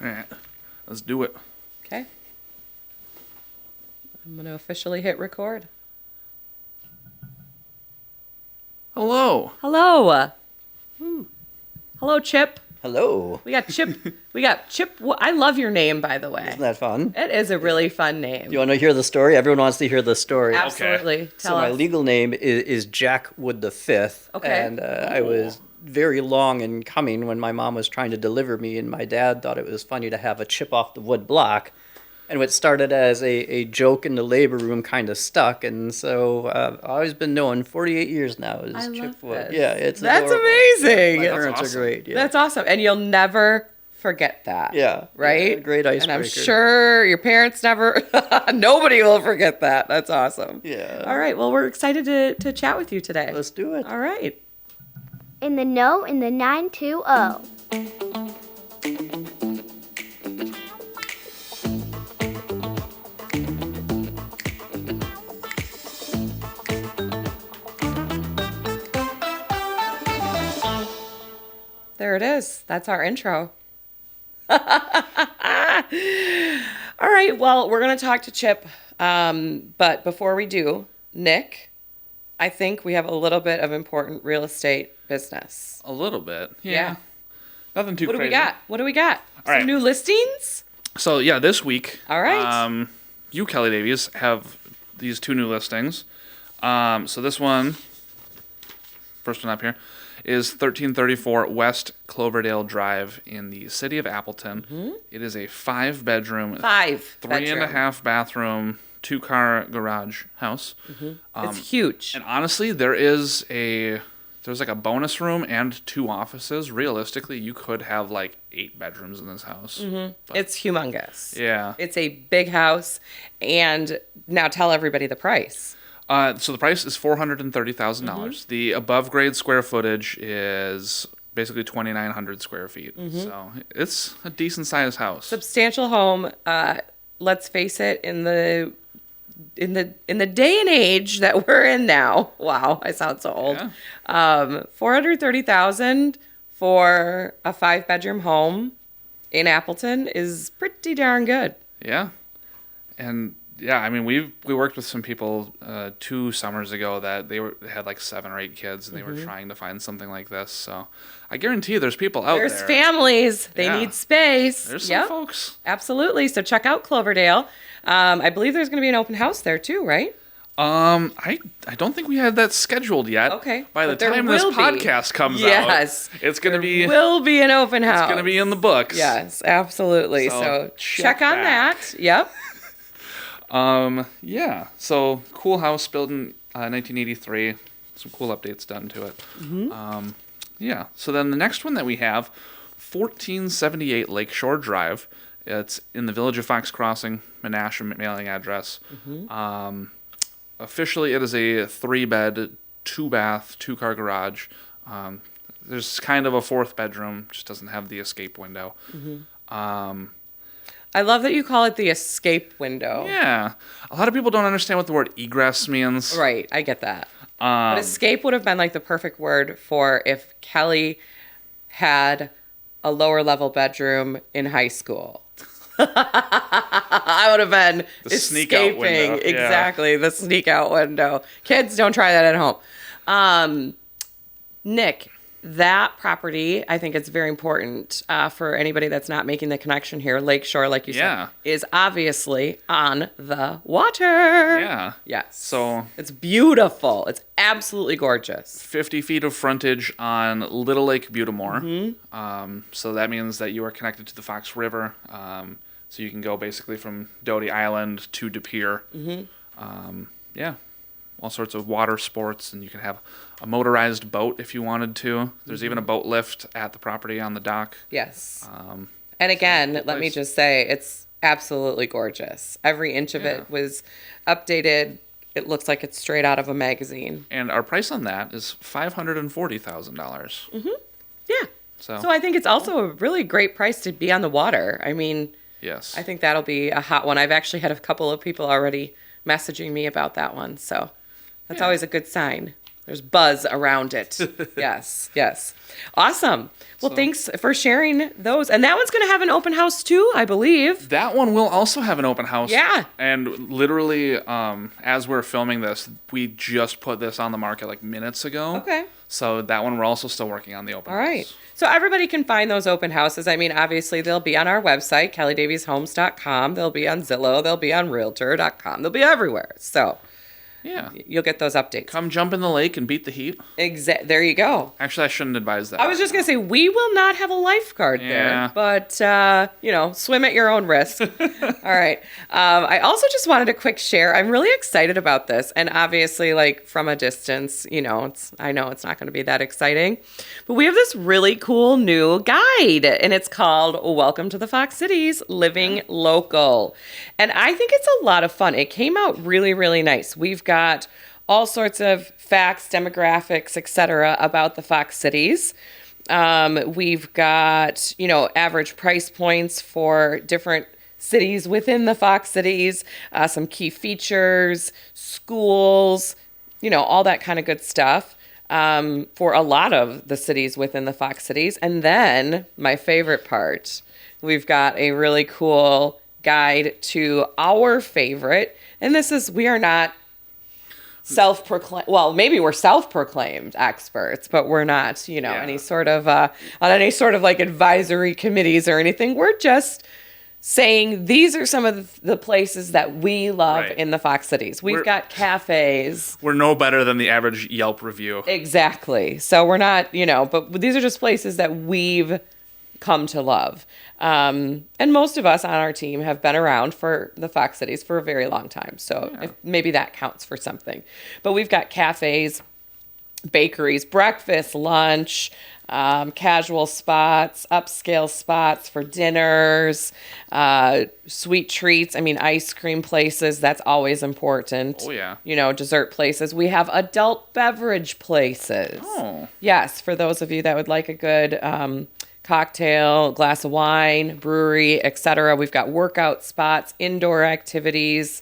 All right, let's do it. Okay. I'm going to officially hit record. Hello. Hello. Hello, Chip. Hello. We got Chip. I love your name, by the way. Isn't that fun? It is a really fun name. You want to hear the story? Everyone wants to hear the story. Absolutely. Tell So my us. legal name is Jack Wood the Fifth. Okay. And I was very long in coming when my mom was trying to deliver me, and my dad thought it was funny to have a chip off the wood block. And what started as a joke in the labor room kind of stuck, and so I've always been known 48 years now as I Chip love Wood. this. Yeah, it's That's adorable. amazing. My That's parents awesome. are great. Yeah. That's awesome. And you'll never forget that. Yeah. Right? Yeah, great And icebreaker. I'm sure your parents never, nobody will forget that. That's awesome. Yeah. All right. Well, we're excited to chat with you today. Let's do it. All right. In the know in the 920. There it is. That's our intro. All right. Well, we're going to talk to Chip. But before we do, Nick, I think we have a little bit of important real estate business. A little bit. Yeah. Nothing too What do crazy. we got? Some right. new listings? So yeah, this week. All right. You, Kelly Davies, have these two new listings. So this one, first one up here, is 1334 West Cloverdale Drive in the city of Appleton. Mm-hmm. It is a 5-bedroom, 3.5 bathroom, 2-car garage house. It's huge. And honestly, there's like a bonus room and 2 offices. Realistically, you could have like 8 bedrooms in this house. But, It's humongous. yeah. It's a big house. And now tell everybody the price. So the price is $430,000. The above grade square footage is basically 2,900 square feet. So it's a decent sized house. Substantial home. Let's face it, in the day and age that we're in now. Wow, I sound so old. Yeah. $430,000 for a 5-bedroom home in Appleton is pretty darn good. Yeah. And yeah, I mean, we worked with some people 2 summers ago that they had like 7 or 8 kids, and they were trying to find something like this. So I guarantee you there's people out There's there. families. They Yeah. need space. There's some Yep, folks. absolutely. So check out Cloverdale. I believe there's going to be an open house there too, right? I don't think we had that scheduled yet. Okay, By the but there time this will be. podcast comes Yes. out, it's gonna be Will be an open house. it's gonna be in the books. Yes, absolutely. So So check check on back. that. Yep. Yeah. So cool house built in 1983. Some cool updates done to it. Yeah. So then the next one that we have, 1478 Lakeshore Drive. It's in the village of Fox Crossing, Menasha mailing address. Officially, it is a 3-bed, 2-bath, 2-car garage. There's kind of a 4th bedroom, just doesn't have the escape window. I love that you call it the escape window. Yeah. A lot of people don't understand what the word egress means. Right, I get that. But escape would have been like the perfect word for if Kelly had a lower level bedroom in high school. I would have been The sneak out window, escaping. yeah. Exactly, the sneak out window. Kids, don't try that at home. Nick, that property, I think it's very important for anybody that's not making the connection here. Lakeshore, like you Yeah. said, is obviously on the water. Yeah. Yes. So It's beautiful. It's absolutely gorgeous. 50 feet of frontage on Little Lake Butamore. So that means that you are connected to the Fox River. So you can go basically from Doty Island to De Pere. Yeah. All sorts of water sports, and you can have a motorized boat if you wanted to. There's even a boat lift at the property on the dock. Yes. And again, let me place. just say, it's absolutely gorgeous. Every inch of Yeah. it was updated. It looks like it's straight out of a magazine. And our price on that is $540,000. Yeah. So So I think it's also a really great price to be on the water. I mean, yes. I think that'll be a hot one. I've actually had a couple of people already messaging me about that one. So that's Yeah. always a good sign. There's buzz around it. Yes, yes. Awesome. Well, thanks for sharing those. And that one's going to have an open house too, I believe. That one will also have an open house. Yeah. And literally, as we're filming this, we just put this on the market like minutes ago. Okay. So that one we're also still working on the open All house. right. So everybody can find those open houses. I mean, obviously, they'll be on our website, kellydavieshomes.com. They'll be on Zillow. They'll be on Realtor.com. They'll be everywhere. So Yeah. you'll get those updates. Come jump in the lake and beat the heat. There you go. Actually, I shouldn't advise that. I was just going to say, we will not have a lifeguard Yeah. there, but, swim at your own risk. All right. I also just wanted a quick share. I'm really excited about this. And obviously, like from a distance, I know it's not going to be that exciting, but we have this really cool new guide and it's called Welcome to the Fox Cities, Living Local. And I think it's a lot of fun. It came out really, really nice. We've got all sorts of facts, demographics, etc. about the Fox Cities. We've got, average price points for different cities within the Fox Cities, some key features, schools, all that kind of good stuff for a lot of the cities within the Fox Cities. And then my favorite part, we've got a really cool guide to our favorite. And we are not self-proclaimed, well, maybe we're self-proclaimed experts, but we're not, any sort of, on any sort of like advisory committees or anything. We're just saying these are some of the places that we love in the Fox Cities. We've got cafes. We're no better than the average Yelp review. Exactly. So we're not, but these are just places that we've come to love. And most of us on our team have been around for the Fox Cities for a very long time. So maybe that counts for something. But we've got cafes, bakeries, breakfast, lunch, casual spots, upscale spots for dinners, sweet treats. I mean, ice cream places, that's always important. Oh, yeah. Dessert places. We have adult beverage places. Oh. Yes, for those of you that would like a good cocktail, glass of wine, brewery, etc. We've got workout spots, indoor activities,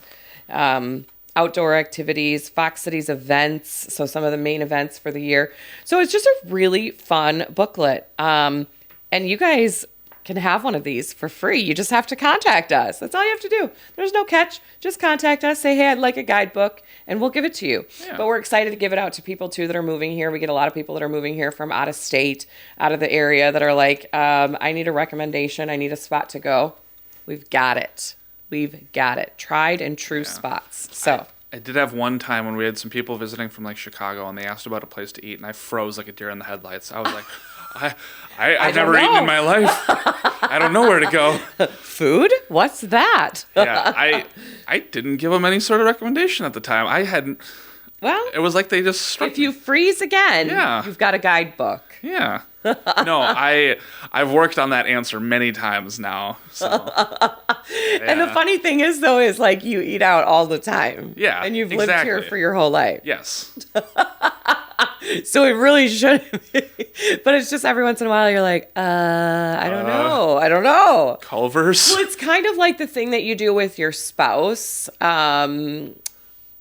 outdoor activities, Fox Cities events, so some of the main events for the year. So it's just a really fun booklet. And you guys can have one of these for free. You just have to contact us. That's all you have to do. There's no catch. Just contact us. Say, hey, I'd like a guidebook, and we'll give it to you. Yeah. But we're excited to give it out to people, too, that are moving here. We get a lot of people that are moving here from out of state, out of the area, that are like, I need a recommendation. I need a spot to go. We've got it. We've got it. Tried and true spots. So I did have one time when we had some people visiting from like Chicago and they asked about a place to eat and I froze like a deer in the headlights. I was like, I've never eaten in my life. I don't know where to go. food? What's that? Yeah, I didn't give them any sort of recommendation at the time. I hadn't. Well, It was like they just struck if you freeze again, Yeah. you've got a guidebook. Yeah. No, I've worked on that answer many times now. So. And the funny thing is, though, is like you eat out all the time. Yeah, And you've lived here exactly. for your whole life. Yes. So it really shouldn't be. But it's just every once in a while you're like, I don't know. I don't know. Culver's. Well, it's kind of like the thing that you do with your spouse,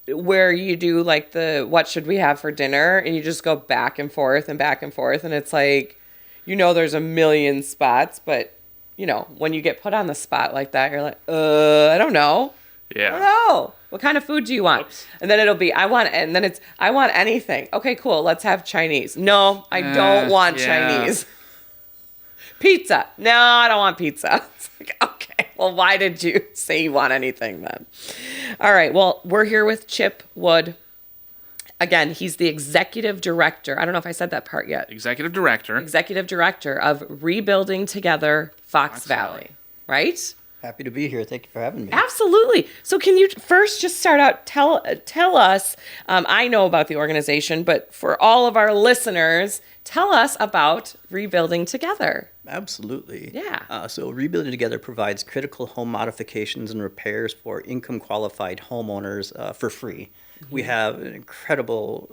where you do like the what should we have for dinner, and you just go back and forth and back and forth, and it's like, there's a million spots, but when you get put on the spot like that, you're like, I don't know. I don't Yeah. know. What kind of food do you want? Oops. And then it'll be, I want anything. Okay, cool. Let's have Chinese. No, I don't want yeah. Chinese. Pizza. No, I don't want pizza. It's like, okay, well, why did you say you want anything then? All right, well, we're here with Chip Wood. Again, he's the executive director. I don't know if I said that part yet. Executive director. Executive director of Rebuilding Together Fox Valley, right? Happy to be here. Thank you for having me. Absolutely. So can you first just start out, tell us, I know about the organization, but for all of our listeners, tell us about Rebuilding Together. Absolutely. Yeah. So Rebuilding Together provides critical home modifications and repairs for income qualified homeowners for free. We have an incredible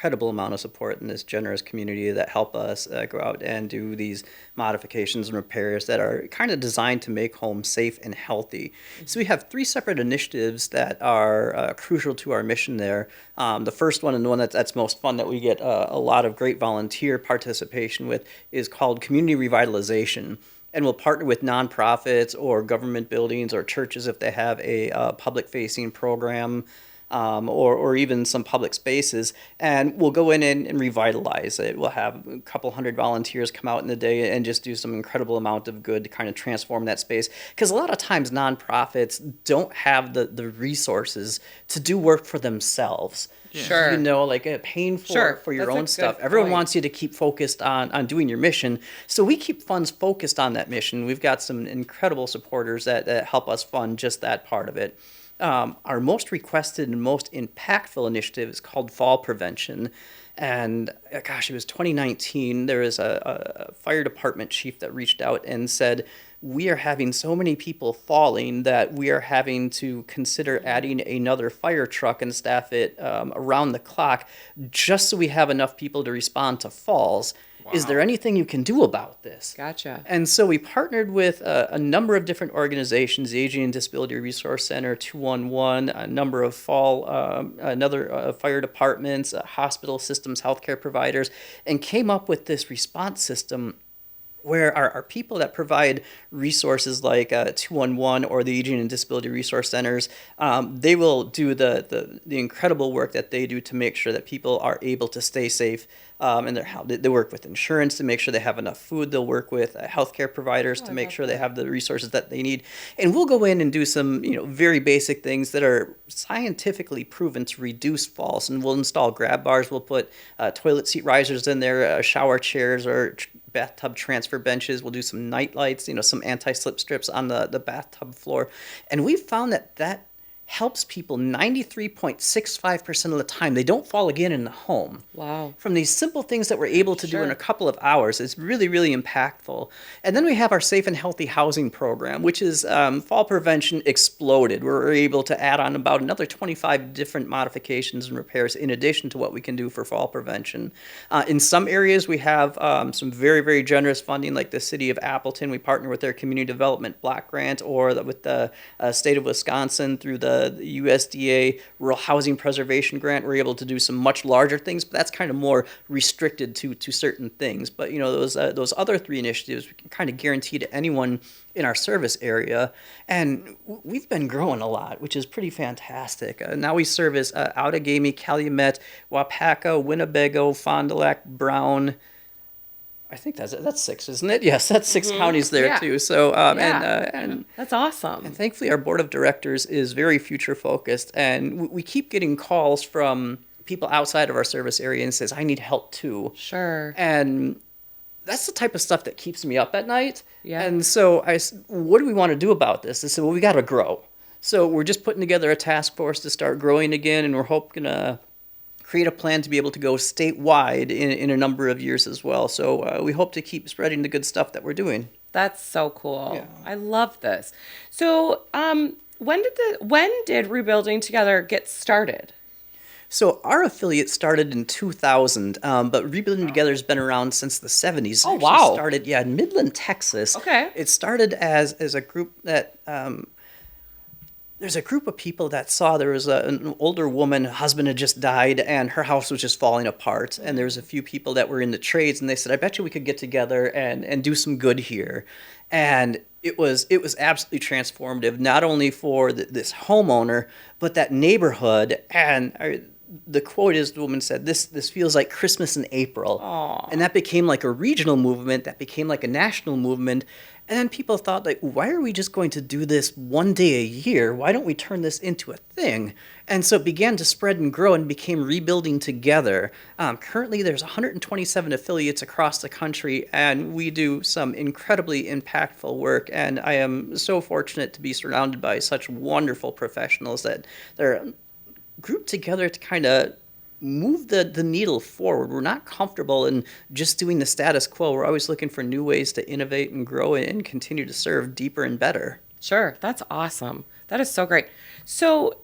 incredible amount of support in this generous community that help us go out and do these modifications and repairs that are kind of designed to make homes safe and healthy. So we have 3 separate initiatives that are crucial to our mission there. The first one, and the one that's most fun, that we get a lot of great volunteer participation with, is called community revitalization. And we'll partner with nonprofits or government buildings or churches if they have a public-facing program, or even some public spaces, and we'll go in and revitalize it. We'll have a couple hundred volunteers come out in the day and just do some incredible amount of good to kind of transform that space. Because a lot of times nonprofits don't have the resources to do work for themselves. Sure. You know, like paying for your That's a own good stuff. Everyone point. wants you to keep focused on doing your mission. So we keep funds focused on that mission. We've got some incredible supporters that help us fund just that part of it. Our most requested and most impactful initiative is called Fall Prevention. And gosh, it was 2019. There was a fire department chief that reached out and said, we are having so many people falling that we are having to consider adding another fire truck and staff it around the clock just so we have enough people to respond to falls. Is there anything you can do about this? Gotcha. And so we partnered with a number of different organizations, the Aging and Disability Resource Center, 211, a number of fire departments, hospital systems, healthcare providers, and came up with this response system where our people that provide resources like 211 or the Aging and Disability Resource Centers, they will do the incredible work that they do to make sure that people are able to stay safe in their house. They work with insurance to make sure they have enough food. They'll work with healthcare providers to make sure they have the resources that they need. And we'll go in and do some very basic things that are scientifically proven to reduce falls. And we'll install grab bars. We'll put toilet seat risers in there, shower chairs, or bathtub transfer benches. We'll do some night lights, some anti-slip strips on the bathtub floor. And we've found that helps people 93.65% of the time. They don't fall again in the home. Wow. From these simple things that we're able to do in a couple of hours, it's really, really impactful. And then we have our safe and healthy housing program, which is fall prevention exploded. We're able to add on about another 25 different modifications and repairs in addition to what we can do for fall prevention. In some areas, we have some very, very generous funding, like the city of Appleton. We partner with their community development block grant, or with the state of Wisconsin through the USDA Rural Housing Preservation Grant. We're able to do some much larger things, but that's kind of more restricted to certain things. But those other 3 initiatives we can kind of guarantee to anyone in our service area, and we've been growing a lot, which is pretty fantastic. Now we service Outagamie, Calumet, Wapaka, Winnebago, Fond du Lac, Brown. I think that's 6, isn't it? Yes, that's 6 counties there too. So and That's awesome. and thankfully our board of directors is very future focused, and we keep getting calls from people outside of our service area and says, I need help too. Sure. And that's the type of stuff that keeps me up at night. Yeah. And so what do we want to do about this? I said, well, we got to grow. So we're just putting together a task force to start growing again, and we're hoping to create a plan to be able to go statewide in a number of years as well. So we hope to keep spreading the good stuff that we're doing. That's so cool. Yeah. I love this. So, when did Rebuilding Together get started? So our affiliate started in 2000, but Rebuilding Together has been around since the 70s. Oh, It actually wow. started, in Midland, Texas. Okay. It started as a group that... there's a group of people that saw there was an older woman, her husband had just died, and her house was just falling apart. And there was a few people that were in the trades, and they said, I bet you we could get together and do some good here. And it was absolutely transformative, not only for this homeowner, but that neighborhood. And the quote is, the woman said, this feels like Christmas in April. Aww. And that became like a regional movement, that became like a national movement. And then people thought, like, why are we just going to do this one day a year? Why don't we turn this into a thing? And so it began to spread and grow and became Rebuilding Together. Currently, there's 127 affiliates across the country, and we do some incredibly impactful work. And I am so fortunate to be surrounded by such wonderful professionals that they're grouped together to kind of move the needle forward. We're not comfortable in just doing the status quo. We're always looking for new ways to innovate and grow and continue to serve deeper and better. Sure. That's awesome. That is so great. So,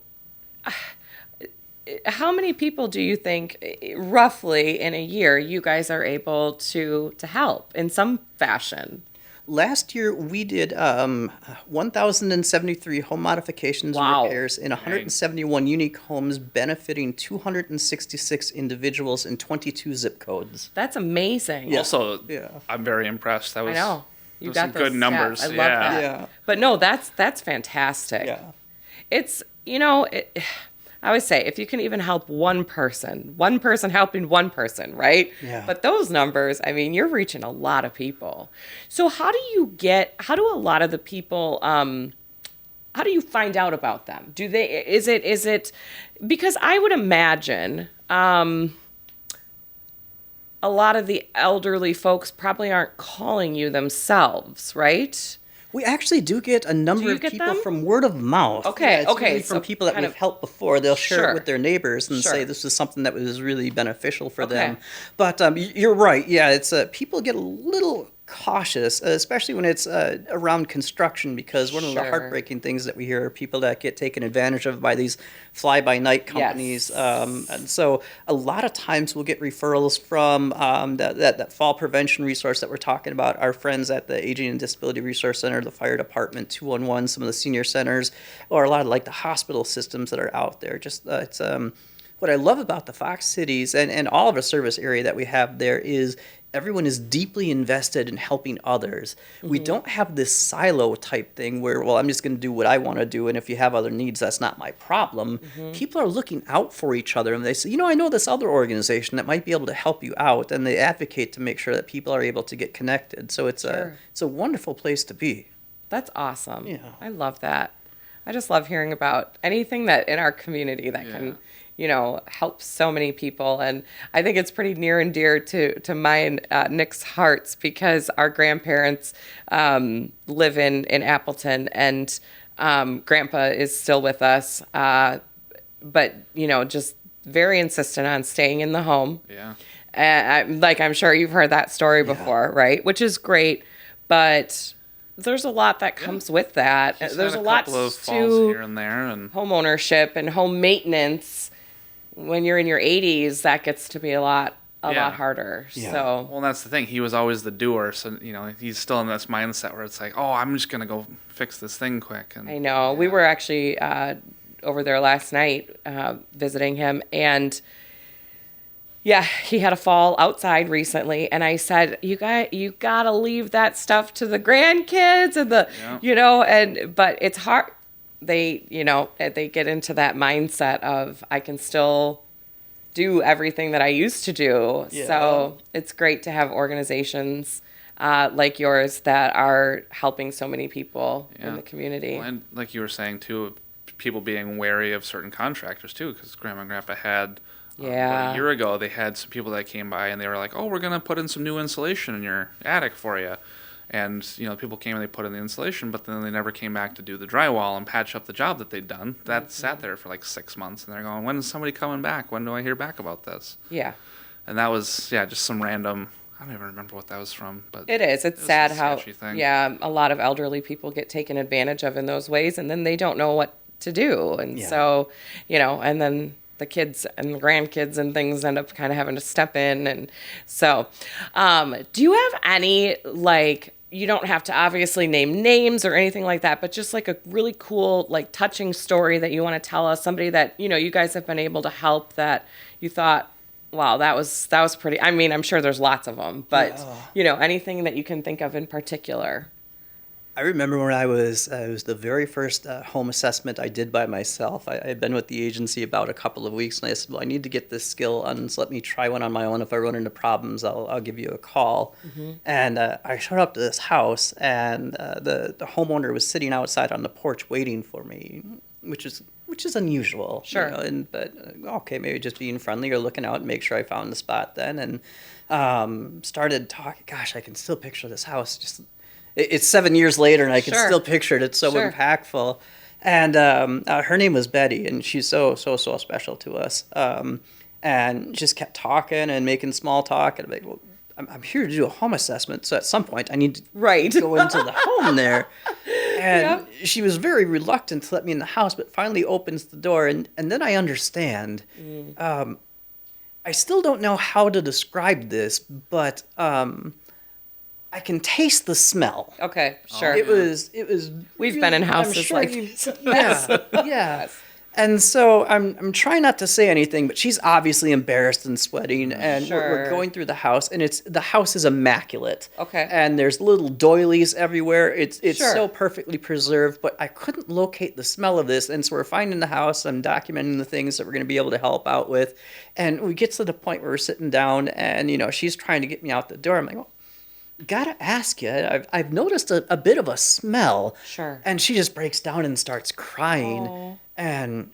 how many people do you think, roughly in a year, you guys are able to help in some fashion? Last year, we did 1,073 home modifications and Wow. repairs in 171 unique homes, benefiting 266 individuals in 22 zip codes. That's amazing. Also, Yeah. I'm very impressed. That I was know. You those got some those good numbers. stats. I love yeah. that. Yeah. But no, that's fantastic. Yeah. It's, I always say, if you can even help one person helping one person, right? Yeah. But those numbers, I mean, you're reaching a lot of people. So how do a lot of the people, how do you find out about them? Is it, because I would imagine, a lot of the elderly folks probably aren't calling you themselves, right? We actually do get a number you of get people them? from word of mouth. Okay, it's okay, usually from so people that kind we've of- helped before. They'll share Sure. it with their neighbors and Sure. say this is something that was really beneficial for Okay. them. But you're right. Yeah, it's people get a little cautious, especially when it's around construction, because one of the Sure. heartbreaking things that we hear are people that get taken advantage of by these fly-by-night companies. Yes. And so a lot of times we'll get referrals from that fall prevention resource that we're talking about, our friends at the Aging and Disability Resource Center, the fire department, 211, some of the senior centers, or a lot of like the hospital systems that are out there. Just it's what I love about the Fox Cities and all of the service area that we have there is everyone is deeply invested in helping others. We don't have this silo type thing where, well, I'm just going to do what I want to do, and if you have other needs, that's not my problem. People are looking out for each other, and they say, I know this other organization that might be able to help you out, and they advocate to make sure that people are able to get connected. So it's Sure. it's a wonderful place to be. That's awesome. Yeah. I love that. I just love hearing about anything that in our community that can, help so many people. And I think it's pretty near and dear to mine, Nick's hearts, because our grandparents live in Appleton, and Grandpa is still with us. But, just very insistent on staying in the home. Yeah. I'm sure you've heard that story before, right? Which is great, but there's a lot that comes with that. He's There's had a lot couple of falls to here and there, and home ownership and home maintenance. When you're in your 80s, that gets to be a lot harder. Yeah. So well, that's the thing. He was always the doer, so he's still in this mindset where it's like, oh, I'm just gonna go fix this thing quick. And I know we were actually over there last night visiting him, and yeah, he had a fall outside recently, and I said, you gotta leave that stuff to the grandkids and but it's hard. They get into that mindset of, I can still do everything that I used to do. Yeah. So it's great to have organizations like yours that are helping so many people in the community. Well, and like you were saying too, people being wary of certain contractors too, because Grandma and Grandpa had about a year ago, they had some people that came by and they were like, oh, we're gonna put in some new insulation in your attic for you. And, people came and they put in the insulation, but then they never came back to do the drywall and patch up the job that they'd done. That sat there for like 6 months, and they're going, when is somebody coming back? When do I hear back about this? Yeah. And that was, just some random, I don't even remember what that was from. But It is. It's was sad a how, sketchy thing. a lot of elderly people get taken advantage of in those ways, and then they don't know what to do. And Yeah. so, and then the kids and the grandkids and things end up kind of having to step in. And so, do you have any, you don't have to obviously name names or anything like that, but just like a really cool, touching story that you want to tell us, somebody that, you guys have been able to help that you thought, wow, that was pretty, I mean, I'm sure there's lots of them, but, anything that you can think of in particular. I remember when it was the very first home assessment I did by myself. I had been with the agency about a couple of weeks, and I said, well, I need to get this skill on, so let me try one on my own. If I run into problems, I'll give you a call. Mm-hmm. And I showed up to this house, and the homeowner was sitting outside on the porch waiting for me, which is unusual. Sure. But okay, maybe just being friendly or looking out and make sure I found the spot then, and started talking. Gosh, I can still picture this house. It's 7 years later, and I can still picture it. It's so impactful. And her name was Betty, and she's so special to us. And just kept talking and making small talk. And I'm like, well, I'm here to do a home assessment, so at some point I need to go into the home there. And she was very reluctant to let me in the house, but finally opens the door, and then I understand. I still don't know how to describe this, but I can taste the smell. Okay, sure. It was. We've really- been in I'm houses sure like you- this. Yeah, yeah. And so I'm trying not to say anything, but she's obviously embarrassed and sweating, and we're Sure. going through the house, and the house is immaculate. Okay. And there's little doilies everywhere. It's Sure. so perfectly preserved, but I couldn't locate the smell of this, and so we're finding the house. I'm documenting the things that we're going to be able to help out with, and we get to the point where we're sitting down, and she's trying to get me out the door. I'm like, well, gotta ask you. I've noticed a bit of a smell. Sure. And she just breaks down and starts crying. Aw. And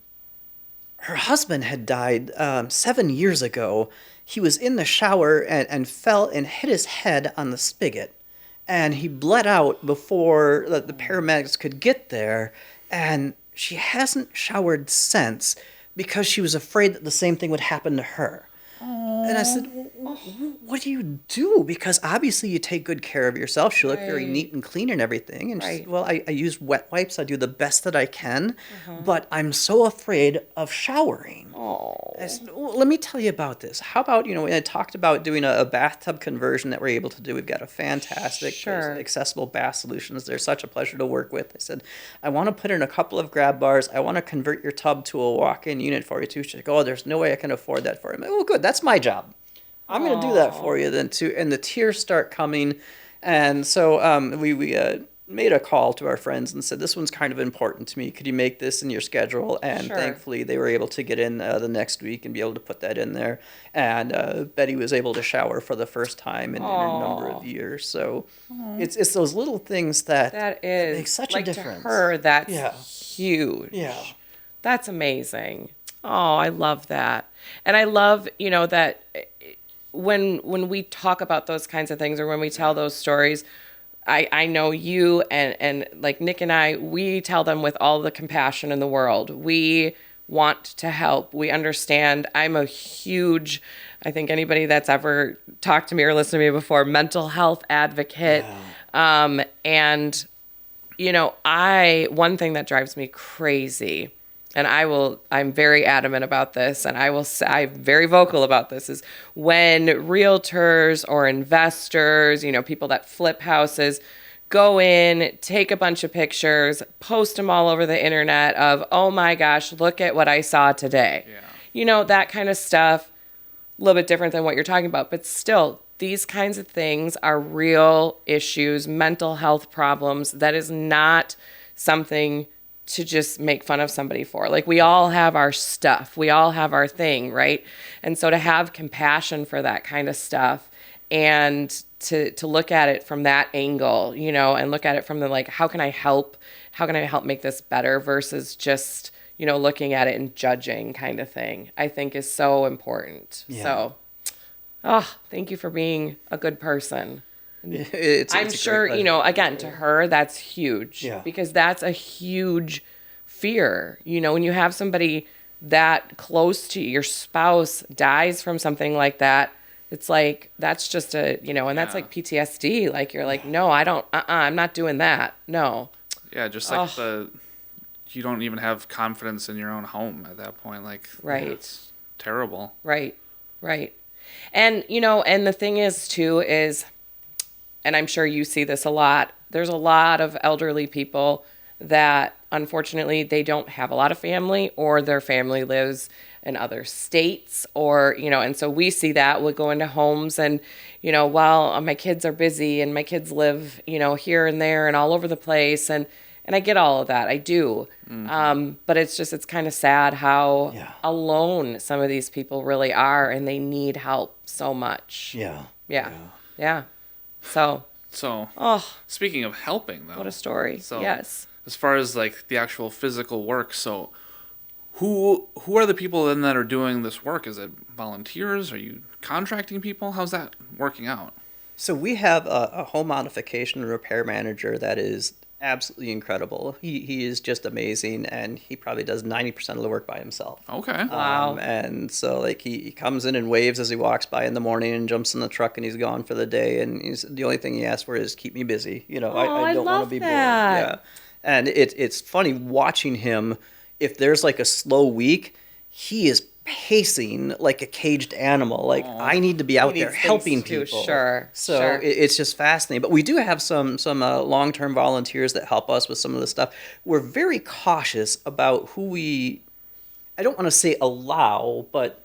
her husband had died 7 years ago. He was in the shower and fell and hit his head on the spigot. And he bled out before the paramedics could get there. And she hasn't showered since because she was afraid that the same thing would happen to her. And I said, what do you do? Because obviously you take good care of yourself. She looked very Right. neat and clean and everything. And she Right. said, well, I use wet wipes. I do the best that I can. But I'm so afraid of showering. I said, well, let me tell you about this. How about, when I talked about doing a bathtub conversion that we're able to do, we've got a fantastic Sure. accessible bath solutions. They're such a pleasure to work with. I said, I want to put in a couple of grab bars. I want to convert your tub to a walk-in unit for you too. She's like, oh, there's no way I can afford that for you. I'm like, oh, good. That's my job. I'm going to do that for you then too. And the tears start coming. And so we made a call to our friends and said, this one's kind of important to me. Could you make this in your schedule? And Sure. thankfully they were able to get in the next week and be able to put that in there. And Betty was able to shower for the first time in a number of years. So it's those little things that That make such like, a difference. To her, that's Yeah. huge. Yeah. That's amazing. Oh, I love that. And I love, that when we talk about those kinds of things or when we tell those stories, I know you and like Nick and I, we tell them with all the compassion in the world. We want to help. We understand. I'm a huge, I think anybody that's ever talked to me or listened to me before, mental health advocate. And one thing that drives me crazy, and I'm very adamant about this, and I'm very vocal about this, is when realtors or investors, people that flip houses, go in, take a bunch of pictures, post them all over the internet of, oh my gosh, look at what I saw today. Yeah. That kind of stuff, a little bit different than what you're talking about, but still, these kinds of things are real issues, mental health problems. That is not something to just make fun of somebody for. Like, we all have our stuff. We all have our thing, right? And so to have compassion for that kind of stuff and to look at it from that angle, and look at it from the, like, how can I help make this better versus just, looking at it and judging kind of thing, I think is so important. Yeah. So, thank you for being a good person. It's I'm a great sure, pleasure. again, to her, that's huge. Yeah. Because that's a huge fear. When you have somebody that close to you, your spouse dies from something like that, it's like, that's just and that's like PTSD. Like, you're like, no, I don't, I'm not doing that. No. Yeah, just like you don't even have confidence in your own home at that point. Like, Right. it's terrible. Right. And, and the thing is, too, and I'm sure you see this a lot, there's a lot of elderly people that, unfortunately, they don't have a lot of family, or their family lives in other states, or, and so we see that. We'll go into homes and, while my kids are busy and my kids live, here and there and all over the place. And I get all of that. I do. But it's kind of sad how alone some of these people really are, and they need help so much. Yeah. So, Speaking of helping, though. what a story. So, Yes. as far as like the actual physical work, so who are the people then that are doing this work? Is it volunteers? Are you contracting people? How's that working out? So we have a home modification and repair manager that is absolutely incredible. He is just amazing, and he probably does 90% of the work by himself. Okay. Wow. And so like he comes in and waves as he walks by in the morning and jumps in the truck and he's gone for the day. And the only thing he asks for is keep me busy. I I don't want love to be that. bored. Yeah. And it's funny watching him. If there's like a slow week, he is pacing like a caged animal. Like, I need to be out there needs helping things too. people. Sure, So sure. it's just fascinating. But we do have some long-term volunteers that help us with some of the stuff. We're very cautious about who we, I don't want to say allow, but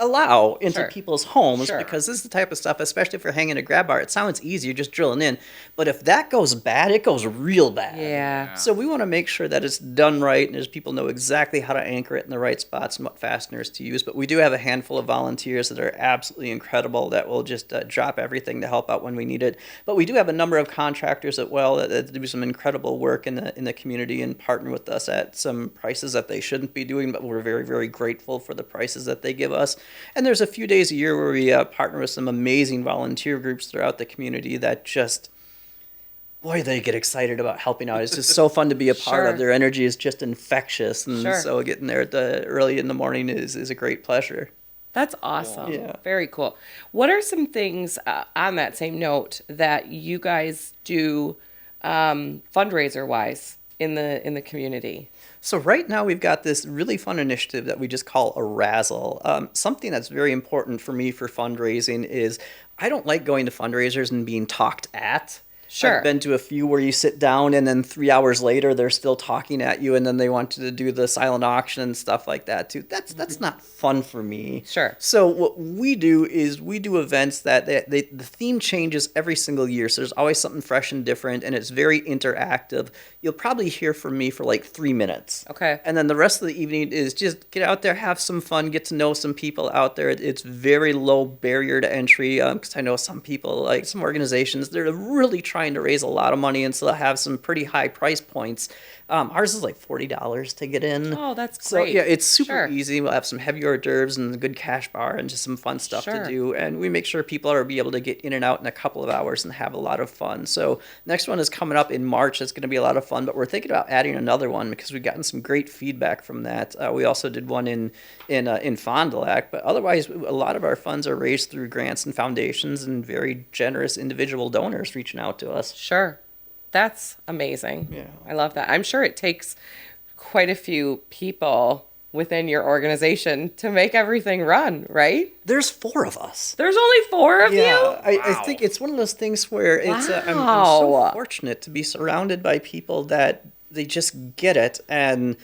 allow into Sure. people's homes, Sure. because this is the type of stuff, especially if you're hanging a grab bar, it sounds easy, you're just drilling in. But if that goes bad, it goes real bad. Yeah. So we want to make sure that it's done right and as people know exactly how to anchor it in the right spots and what fasteners to use. But we do have a handful of volunteers that are absolutely incredible that will just drop everything to help out when we need it. But we do have a number of contractors as well that do some incredible work in the community and partner with us at some prices that they shouldn't be doing, but we're very, very grateful for the prices that they give us. And there's a few days a year where we partner with some amazing volunteer groups throughout the community that just, boy, they get excited about helping out. It's just so fun to be a part Sure. of. Their energy is just infectious. And Sure. so getting there early in the morning is a great pleasure. That's awesome. Yeah. Very cool. What are some things on that same note that you guys do fundraiser wise in the community? So right now we've got this really fun initiative that we just call a razzle. Something that's very important for me for fundraising is I don't like going to fundraisers and being talked at. Sure. I've been to a few where you sit down and then 3 hours later they're still talking at you and then they want you to do the silent auction and stuff like that too. That's not fun for me. Sure. So what we do is we do events that the theme changes every single year. So there's always something fresh and different and it's very interactive. You'll probably hear from me for like 3 minutes. Okay. And then the rest of the evening is just get out there, have some fun, get to know some people out there. It's very low barrier to entry because I know some people, like some organizations, they're really trying to raise a lot of money and still have some pretty high price points. Ours is like $40 to get in. Oh, that's So great. yeah, it's super Sure. easy. We'll have some heavy hors d'oeuvres and a good cash bar and just some fun stuff Sure. to do. And we make sure people are be able to get in and out in a couple of hours and have a lot of fun. So next one is coming up in March. It's going to be a lot of fun, but we're thinking about adding another one because we've gotten some great feedback from that. We also did one in Fond du Lac, but otherwise a lot of our funds are raised through grants and foundations and very generous individual donors reaching out to us. Sure. That's amazing. Yeah. I love that. I'm sure it takes quite a few people within your organization to make everything run, right? There's 4 of us. There's only 4 of you? I think it's one of those things where it's I'm so Wow. fortunate to be surrounded by people that they just get it, and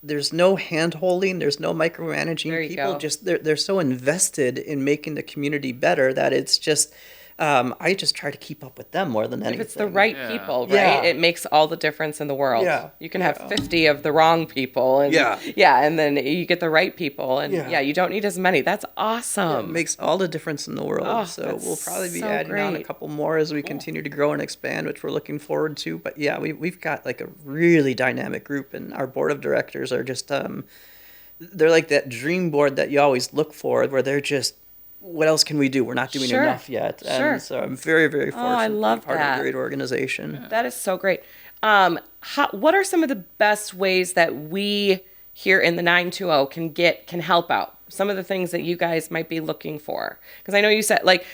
there's no hand holding, there's no micromanaging. There you People go. just they're so invested in making the community better that it's just I just try to keep up with them more than anything. If it's the right Yeah. people, right? Yeah. It makes all the difference in the world. Yeah. You can have 50 of the wrong people and Yeah. and then you get the right people and Yeah. you don't need as many. That's awesome. It makes all the difference in the world. Oh, So that's we'll probably be so adding on a great. couple more as we continue to grow and expand, which we're looking forward to. But yeah, we've got like a really dynamic group, and our board of directors are just they're like that dream board that you always look for, where they're just, what else can we do? We're not doing Sure. enough yet. Sure. And so I'm very, very fortunate I love to be part that. of a great organization. That is so great. What are some of the best ways that we here in the 920 can help out? Some of the things that you guys might be looking for. Because I know you said, like,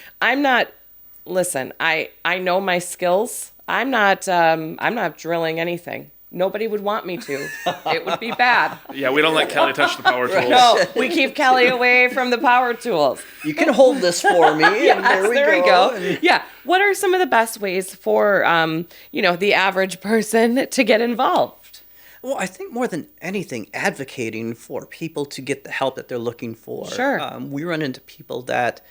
listen, I know my skills. I'm not drilling anything. Nobody would want me to. It would be bad. Yeah, we don't let Kelly touch the power tools. No, we keep Kelly away from the power tools. You can hold this for me. Yes, And there we we go. go. Yeah. What are some of the best ways for the average person to get involved? Well, I think more than anything, advocating for people to get the help that they're looking for. Sure. We run into people that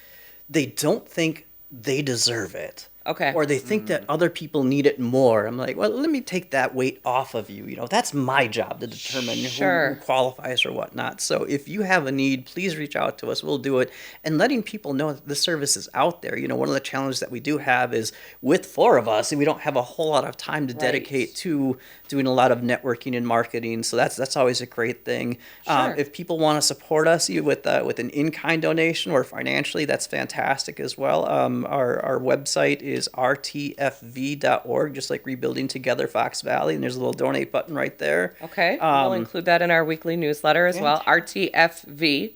they don't think they deserve it. Okay. Or they think that other people need it more. I'm like, well, let me take that weight off of you. That's my job to determine Sure. who qualifies or whatnot. So if you have a need, please reach out to us. We'll do it. And letting people know that the service is out there. One of the challenges that we do have is with 4 of us, we don't have a whole lot of time to dedicate to doing a lot of networking and marketing. So that's always a great thing. Sure. If people want to support us with an in-kind donation or financially, that's fantastic as well. Our website is rtfv.org, just like Rebuilding Together Fox Valley. And there's a little donate button right there. Okay. We'll include that in our weekly newsletter as well. rtfv.org.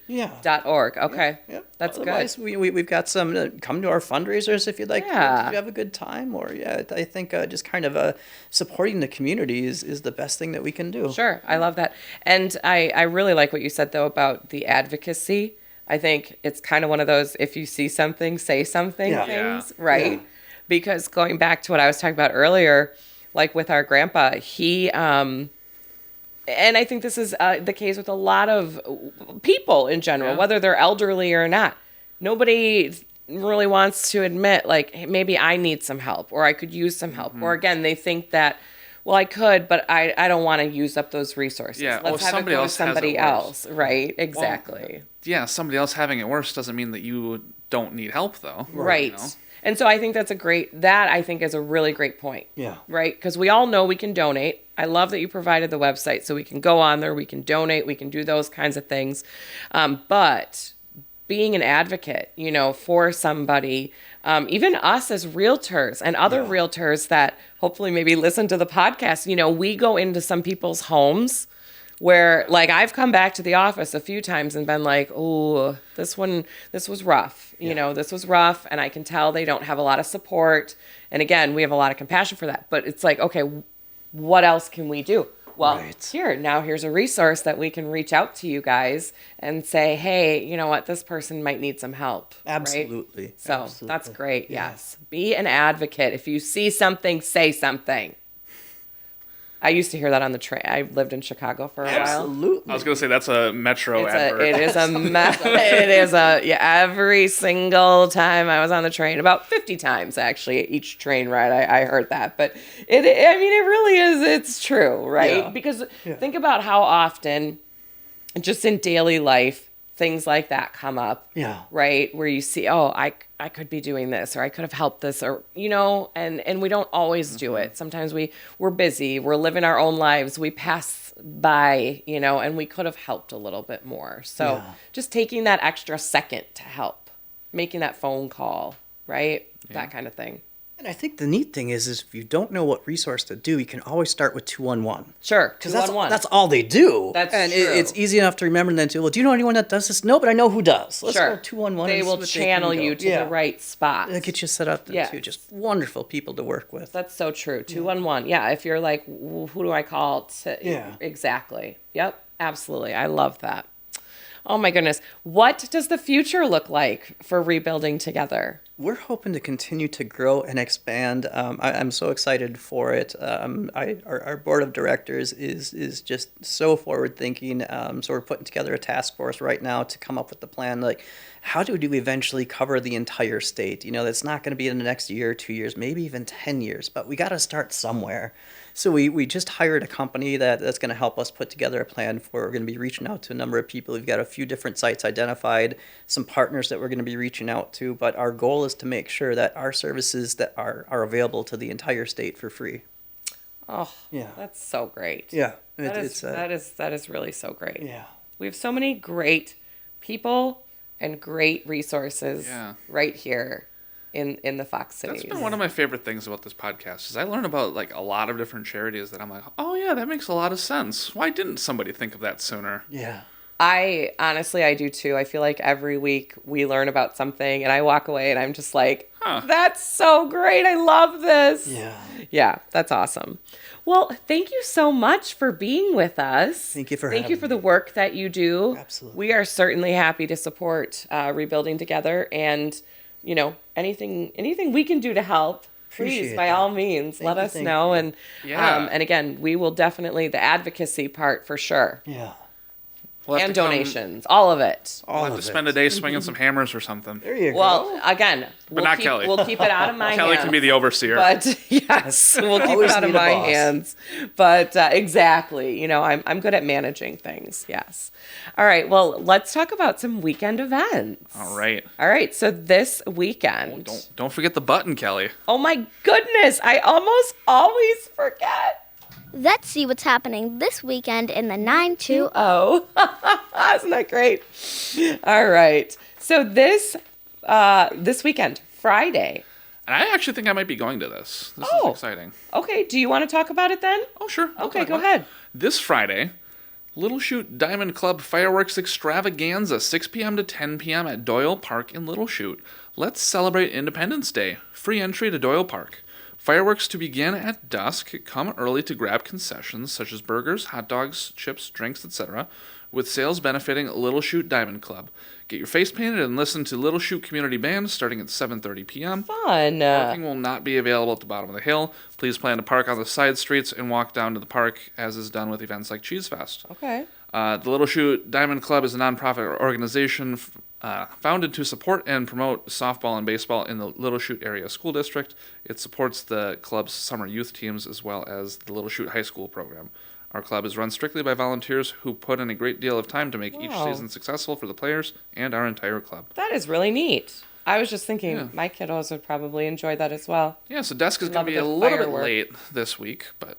Okay. Yep. That's Otherwise, good. we've got some, come to our fundraisers if you'd like Yeah. to have a good time. Or, I think just kind of supporting the community is the best thing that we can do. Sure. I love that. And I really like what you said, though, about the advocacy. I think it's kind of one of those, if you see something, say something things, right? Yeah. Because going back to what I was talking about earlier, like with our grandpa, he, and I think this is the case with a lot of people in general, whether they're elderly or not. Nobody really wants to admit, like, hey, maybe I need some help or I could use some help. Or again, they think that, well, I could, but I don't want to use up those resources. Yeah, Let's have somebody it go else to has it somebody worse. else. Right, exactly. Yeah, somebody else having it worse doesn't mean that you don't need help, though. Right. You know? And so I think that I think is a really great point. Yeah. Right? Because we all know we can donate. I love that you provided the website so we can go on there, we can donate, we can do those kinds of things. But being an advocate, for somebody, even us as realtors and other realtors that hopefully maybe listen to the podcast, we go into some people's homes where, like, I've come back to the office a few times and been like, oh, this was rough. This was rough. And I can tell they don't have a lot of support. And again, we have a lot of compassion for that. But it's like, okay, what else can we do? Well, here's a resource that we can reach out to you guys and say, hey, you know what? This person might need some help. Absolutely. Right? So Absolutely. that's great. Yeah. Yes. Be an advocate. If you see something, say something. I used to hear that on the train. I lived in Chicago for a while. Absolutely. I was going to say that's a Metro advert. Every single time I was on the train, about 50 times actually, each train ride, I heard that. But it really is, it's true, right? Yeah. Because think about how often, just in daily life, things like that come up, right? Where you see, oh, I could be doing this, or I could have helped this, or, and we don't always do it. Sometimes we're busy, we're living our own lives, we pass by, and we could have helped a little bit more. So just taking that extra second to help, making that phone call, right? That kind of thing. And I think the neat thing is if you don't know what resource to do, you can always start with 211. Sure, Because 211. that's all they do. That's and true. It's easy enough to remember and then to, well, do you know anyone that does this? No, but I know who does. Let's go 211. They and see will what channel they can you go. to the right spot. They'll get you set up too. Just wonderful people to work with. That's so true. 211. Yeah. If you're like, who do I call? Exactly. Yep. Absolutely. I love that. Oh my goodness. What does the future look like for Rebuilding Together? We're hoping to continue to grow and expand. I'm so excited for it. Our board of directors is just so forward thinking. So we're putting together a task force right now to come up with the plan. Like, how do we eventually cover the entire state? That's not going to be in the next year, 2 years, maybe even 10 years. But we got to start somewhere. So we just hired a company that's going to help us put together a plan for. We're going to be reaching out to a number of people. We've got a few different sites identified, some partners that we're going to be reaching out to. But our goal is to make sure that our services that are available to the entire state for free. Oh, yeah, that's so great. Yeah, that is really so great. Yeah, we have so many great people and great resources right here in the Fox Cities. That's been one of my favorite things about this podcast is I learn about like a lot of different charities that I'm like, oh yeah, that makes a lot of sense. Why didn't somebody think of that sooner? Yeah. I do too. I feel like every week we learn about something and I walk away and I'm just like, that's so great. I love this. Yeah. Yeah, that's awesome. Well, thank you so much for being with us. Thank you for the work that you do. Absolutely. We are certainly happy to support Rebuilding Together, and anything we can do to help. Please, by all means, let us know. And and again, we will definitely the advocacy part for sure. Yeah. And donations, all of it. We'll have to spend a day swinging some hammers or something. There you go. Well, again, not Kelly. We'll keep it out of my hands. Kelly can be the overseer. But yes, we'll keep it out of my hands. But exactly, I'm good at managing things. Yes. All right. Well, let's talk about some weekend events. All right. So this weekend. Don't forget the button, Kelly. Oh my goodness! I almost always forget. Let's see what's happening this weekend in the 920. Isn't that great? All right. So this weekend, Friday. And I actually think I might be going to this. This is exciting. Okay, do you want to talk about it then? Oh, sure. I'll Okay, talk go about it. ahead. This Friday, Little Chute Diamond Club Fireworks Extravaganza, 6 p.m. to 10 p.m. at Doyle Park in Little Chute. Let's celebrate Independence Day. Free entry to Doyle Park. Fireworks to begin at dusk. Come early to grab concessions such as burgers, hot dogs, chips, drinks, etc., with sales benefiting Little Chute Diamond Club. Get your face painted and listen to Little Chute Community Band starting at 7:30 p.m. Fun. Parking will not be available at the bottom of the hill. Please plan to park on the side streets and walk down to the park, as is done with events like Cheese Fest. Okay. The Little Chute Diamond Club is a nonprofit organization founded to support and promote softball and baseball in the Little Chute Area School District. It supports the club's summer youth teams as well as the Little Chute High School program. Our club is run strictly by volunteers who put in a great deal of time to make each season successful for the players and our entire club. That is really neat. I was just thinking my kiddos would probably enjoy that as well. Yeah, so desk is going Love to be a a bit little bit firework. late this week, but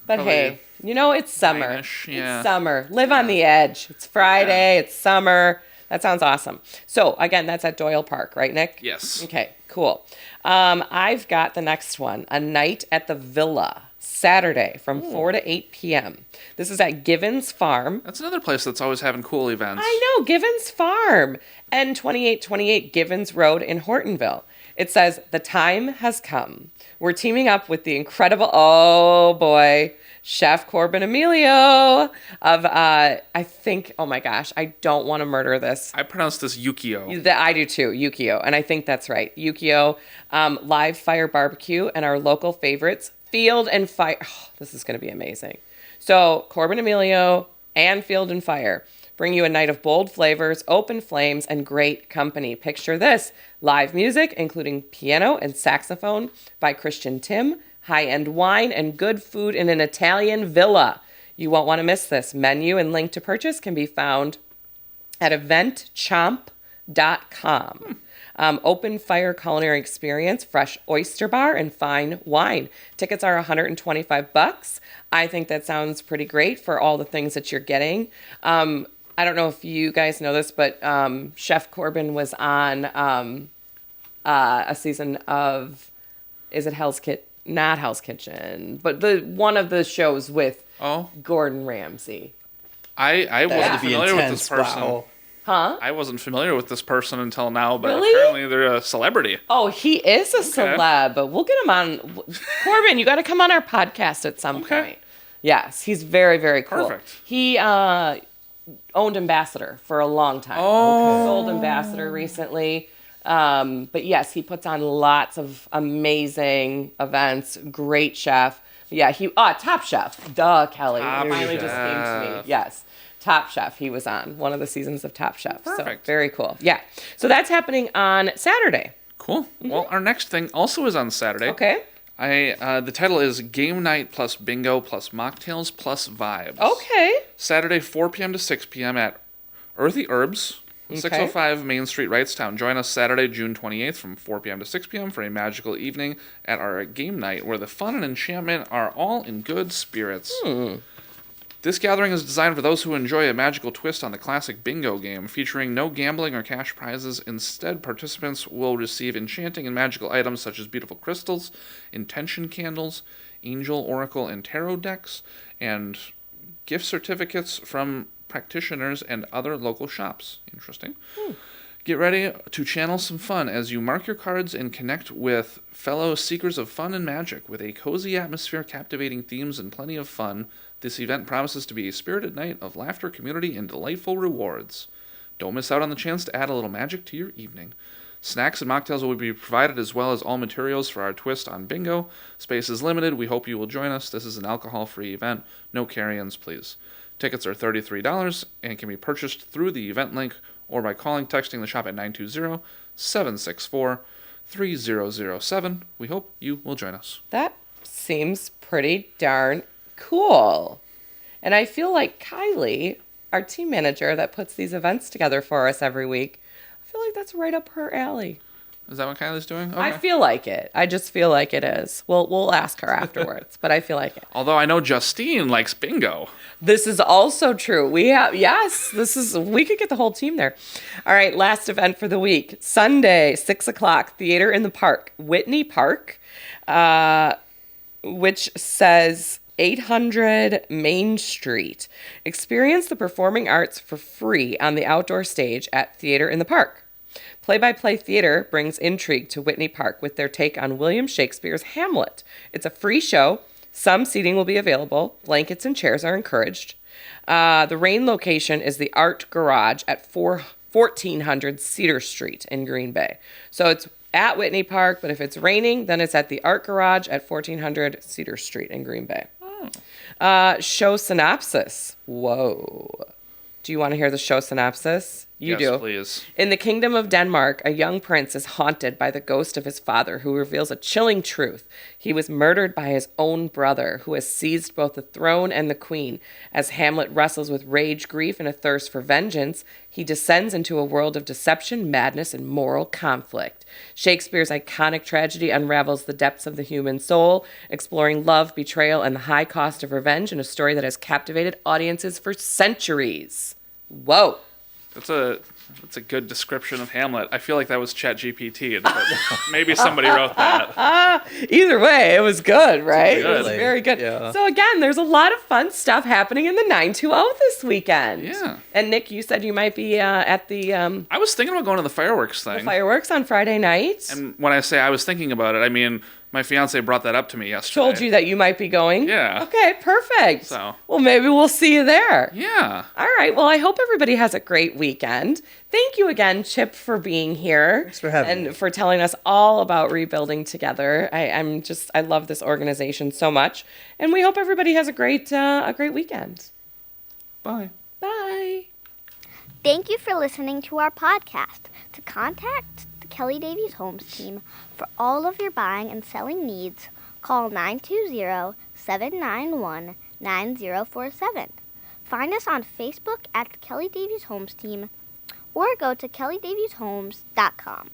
But hey, it's summer. 9-ish, yeah. It's summer. Live on the edge. It's Friday. It's summer. That sounds awesome. So again, that's at Doyle Park, right, Nick? yes. Okay, cool. I've got the next one, a night at the Villa, Saturday from 4 to 8 p.m. This is at Givens Farm. That's another place that's always having cool events. I know, Givens Farm, and 2828 Givens Road in Hortonville. It says, the time has come. We're teaming up with the incredible, oh boy, Chef Corbin Emilio of, I think, oh my gosh, I don't want to murder this. I pronounce this Yukio. I do too, Yukio, and I think that's right. Yukio, live fire barbecue, and our local favorites, Field and Fire. Oh, this is going to be amazing. So, Corbin Emilio and Field and Fire bring you a night of bold flavors, open flames, and great company. Picture this: live music, including piano and saxophone by Christian Tim, high-end wine, and good food in an Italian villa. You won't want to miss this. Menu and link to purchase can be found at eventchomp.com. Open fire culinary experience, fresh oyster bar, and fine wine. Tickets are $125. I think that sounds pretty great for all the things that you're getting. I don't know if you guys know this, but Chef Corbin was on a season of, is it Hell's Kitchen? Not Hell's Kitchen, but one of the shows with Gordon Ramsay. I wasn't That'd be familiar with intense. this person. Wow. Huh? I wasn't familiar with this person until now, but Really? apparently they're a celebrity. Oh, he is a celeb. We'll get him on. Corbin, you got to come on our podcast at some point. Yes, he's very, very cool. Perfect. He owned Ambassador for a long time. Oh. Sold Ambassador recently. But yes, he puts on lots of amazing events. Great chef. Yeah, Top Chef. Duh, Kelly. Top It finally just came to me. Chef. Yes. Top Chef. He was on one of the seasons of Top Chef. Perfect. So very cool. Yeah. So that's happening on Saturday. Cool. Well, our next thing also is on Saturday. Okay. The title is Game Night plus Bingo plus Mocktails plus Vibes. Okay. Saturday, 4 p.m. to 6 p.m. at Earthy Herbs, 605 Main Street, Wrightstown. Join us Saturday, June 28th from 4 p.m. to 6 p.m. for a magical evening at our game night where the fun and enchantment are all in good spirits. This gathering is designed for those who enjoy a magical twist on the classic bingo game, featuring no gambling or cash prizes. Instead, participants will receive enchanting and magical items such as beautiful crystals, intention candles, angel, oracle, and tarot decks, and gift certificates from practitioners and other local shops. Interesting. Get ready to channel some fun as you mark your cards and connect with fellow seekers of fun and magic. With a cozy atmosphere, captivating themes, and plenty of fun, this event promises to be a spirited night of laughter, community, and delightful rewards. Don't miss out on the chance to add a little magic to your evening. Snacks and mocktails will be provided as well as all materials for our twist on bingo. Space is limited. We hope you will join us. This is an alcohol-free event. No carry-ins, please. Tickets are $33 and can be purchased through the event link or by calling, texting the shop at 920-764-3007. We hope you will join us. That seems pretty darn cool. And I feel like Kylie, our team manager that puts these events together for us every week, I feel like that's right up her alley. Is that what Kylie's doing? Okay. I feel like it. I just feel like it is. We'll ask her afterwards, but I feel like it. Although I know Justine likes bingo. This is also true. We could get the whole team there. All right, last event for the week. Sunday, 6:00, Theater in the Park. Whitney Park, which says 800 Main Street. Experience the performing arts for free on the outdoor stage at Theater in the Park. Play-by-Play Theater brings intrigue to Whitney Park with their take on William Shakespeare's Hamlet. It's a free show. Some seating will be available. Blankets and chairs are encouraged. The rain location is the Art Garage at 1400 Cedar Street in Green Bay. So it's at Whitney Park, but if it's raining, then it's at the Art Garage at 1400 Cedar Street in Green Bay. Show synopsis. Whoa. Do you want to hear the show synopsis? You do. Yes, please. In the kingdom of Denmark, a young prince is haunted by the ghost of his father, who reveals a chilling truth. He was murdered by his own brother, who has seized both the throne and the queen. As Hamlet wrestles with rage, grief, and a thirst for vengeance, he descends into a world of deception, madness, and moral conflict. Shakespeare's iconic tragedy unravels the depths of the human soul, exploring love, betrayal, and the high cost of revenge in a story that has captivated audiences for centuries. Whoa. That's a good description of Hamlet. I feel like that was ChatGPT, but maybe somebody wrote that. Either way, it was good, right? Good. It was very good. Yeah. So again, there's a lot of fun stuff happening in the 920 this weekend. Yeah. And Nick, you said you might be at the I was thinking about going to the fireworks thing. fireworks on Friday night. And when I say I was thinking about it, I mean my fiance brought that up to me yesterday. Told you that you might be going? Yeah. Okay, perfect. So. Well, maybe we'll see you there. Yeah. All right. Well, I hope everybody has a great weekend. Thank you again, Chip, for being here. Thanks for having and me. for telling us all about Rebuilding Together. I love this organization so much. And we hope everybody has a great weekend. Bye. Bye. Thank you for listening to our podcast. To contact the Kelly Davies Homes team for all of your buying and selling needs, call 920-791-9047. Find us on Facebook at the Kelly Davies Homes team or go to kellydavieshomes.com.